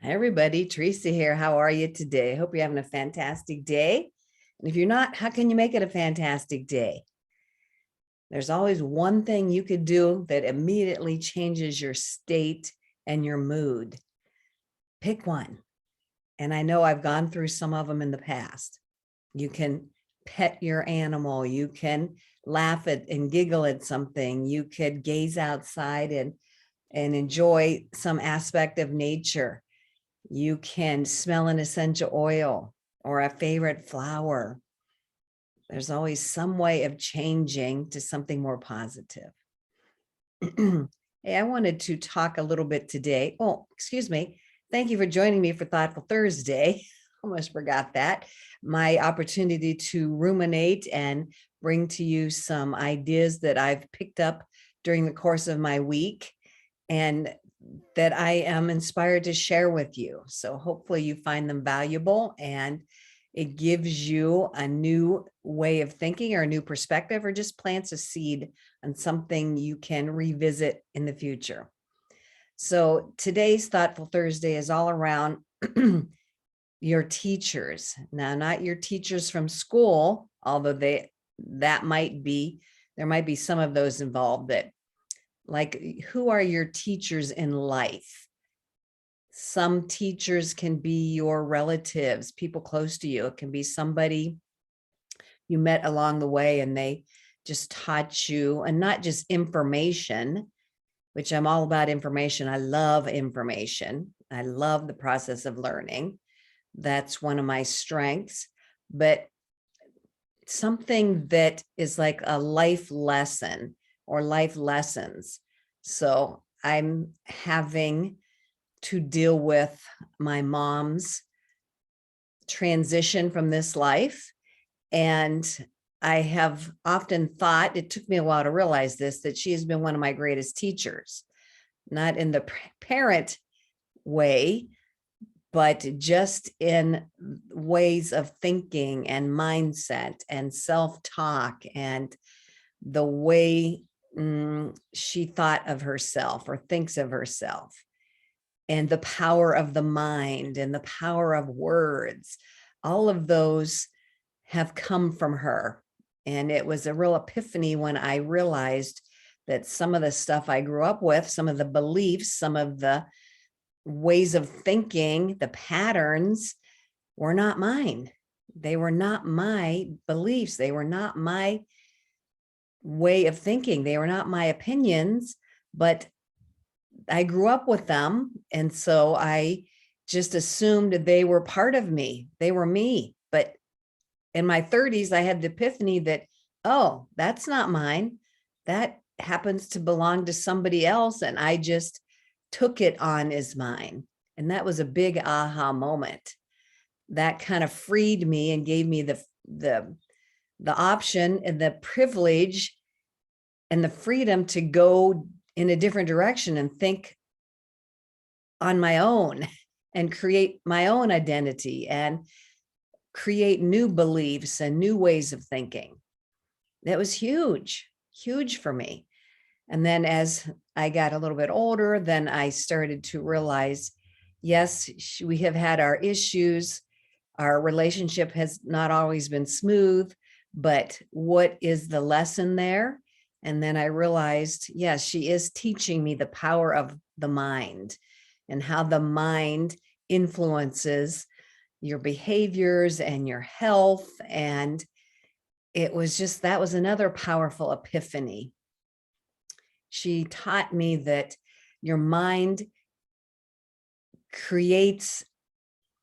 Everybody, Teresa here. How are you today? Hope you're having a fantastic day. And if you're not, how can you make it a fantastic day? There's always one thing you could do that immediately changes your state and your mood. Pick one. And I know I've gone through some of them in the past. You can pet your animal. You can laugh at and giggle at something. You could gaze outside and enjoy some aspect of nature. You can smell an essential oil or a favorite flower. There's always some way of changing to something more positive. Hey, I wanted to talk a little bit today. Oh, excuse me. Thank you for joining me for Thoughtful Thursday. Almost forgot that. My opportunity to ruminate and bring to you some ideas that I've picked up during the course of my week and that I am inspired to share with you. So hopefully you find them valuable and it gives you a new way of thinking or a new perspective, or just plants a seed on something you can revisit in the future. So today's Thoughtful Thursday is all around your teachers. Now, not your teachers from school, although there might be some of those involved, that like, who are your teachers in life? Some teachers can be your relatives, people close to you. It can be somebody you met along the way and they just taught you, and not just information, which I'm all about information. I love information. I love the process of learning. That's one of my strengths, but something that is like a life lesson or life lessons. So I'm having to deal with my mom's transition from this life. And I have often thought, it took me a while to realize this, that she has been one of my greatest teachers, not in the parent way, but just in ways of thinking and mindset and self-talk and the way she thought of herself or thinks of herself, and the power of the mind and the power of words. All of those have come from her. And it was a real epiphany when I realized that some of the stuff I grew up with, some of the beliefs, some of the ways of thinking, the patterns were not mine. They were not my beliefs. They were not my way of thinking. They were not my opinions, but I grew up with them. And so I just assumed they were part of me. They were me. But in my 30s, I had the epiphany that, oh, that's not mine. That happens to belong to somebody else. And I just took it on as mine. And that was a big aha moment. That kind of freed me and gave me the option and the privilege and the freedom to go in a different direction and think on my own and create my own identity and create new beliefs and new ways of thinking. That was huge, huge for me. And then as I got a little bit older, then I started to realize, yes, we have had our issues. Our relationship has not always been smooth, but what is the lesson there? And then I realized, yes, she is teaching me the power of the mind and how the mind influences your behaviors and your health. And it was just, that was another powerful epiphany. She taught me that your mind creates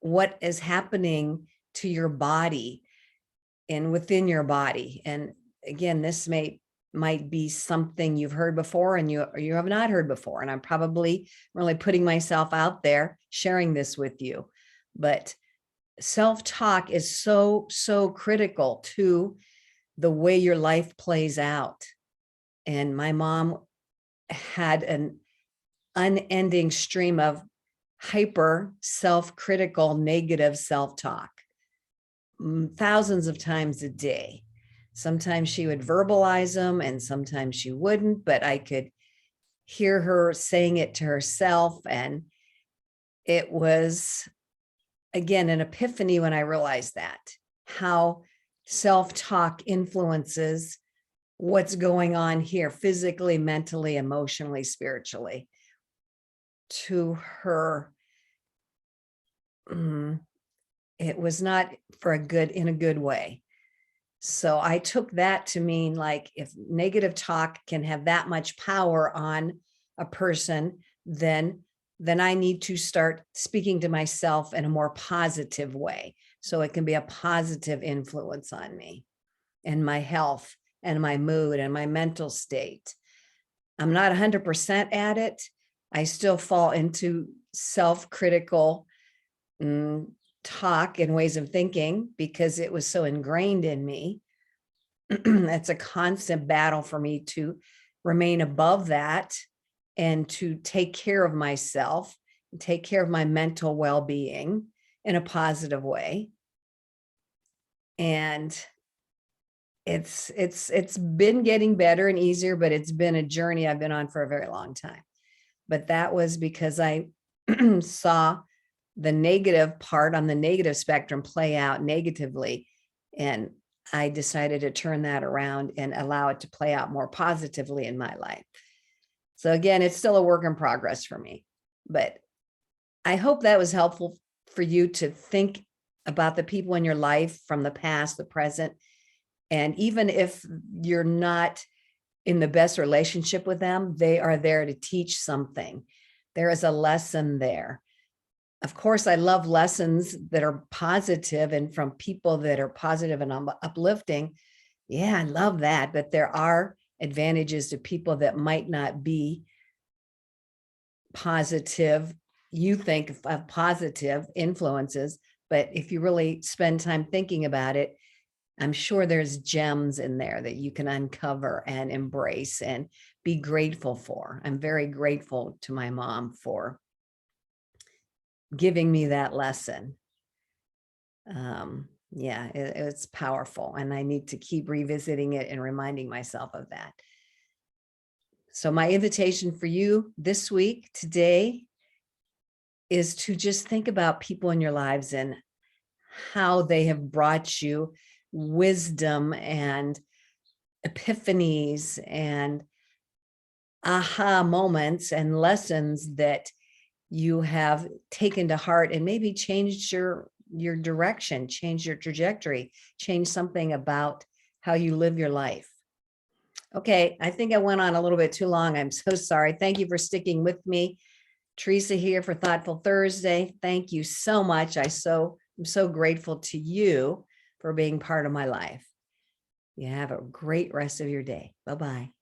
what is happening to your body and within your body. And again, this might be something you've heard before and you have not heard before. And I'm probably really putting myself out there sharing this with you. But self-talk is so critical to the way your life plays out. And my mom had an unending stream of hyper self-critical negative self-talk, thousands of times a day. Sometimes she would verbalize them and sometimes she wouldn't, but I could hear her saying it to herself. And it was, again, an epiphany when I realized that, how self-talk influences what's going on here physically, mentally, emotionally, spiritually. To her, it was not for in a good way. So I took that to mean, like, if negative talk can have that much power on a person, then I need to start speaking to myself in a more positive way, so it can be a positive influence on me and my health and my mood and my mental state. I'm not 100% at it. I still fall into self-critical talk and ways of thinking because it was so ingrained in me. It's a constant battle for me to remain above that and to take care of myself, take care of my mental well-being in a positive way. And it's been getting better and easier, but it's been a journey I've been on for a very long time. But that was because I saw the negative part on the negative spectrum play out negatively. And I decided to turn that around and allow it to play out more positively in my life. So again, it's still a work in progress for me, but I hope that was helpful for you to think about the people in your life from the past, the present. And even if you're not in the best relationship with them, they are there to teach something. There is a lesson there. Of course, I love lessons that are positive and from people that are positive and uplifting. Yeah, I love that. But there are advantages to people that might not be positive. You think of positive influences, but if you really spend time thinking about it, I'm sure there's gems in there that you can uncover and embrace and be grateful for. I'm very grateful to my mom for giving me that lesson. Yeah, it's powerful, and I need to keep revisiting it and reminding myself of that. So my invitation for you this week, today, is to just think about people in your lives and how they have brought you wisdom and epiphanies and aha moments and lessons that you have taken to heart and maybe changed your direction, changed your trajectory, changed something about how you live your life. Okay, I think I went on a little bit too long. I'm so sorry. Thank you for sticking with me. Teresa here for Thoughtful Thursday. Thank you so much. I'm so grateful to you for being part of my life. You have a great rest of your day. Bye-bye.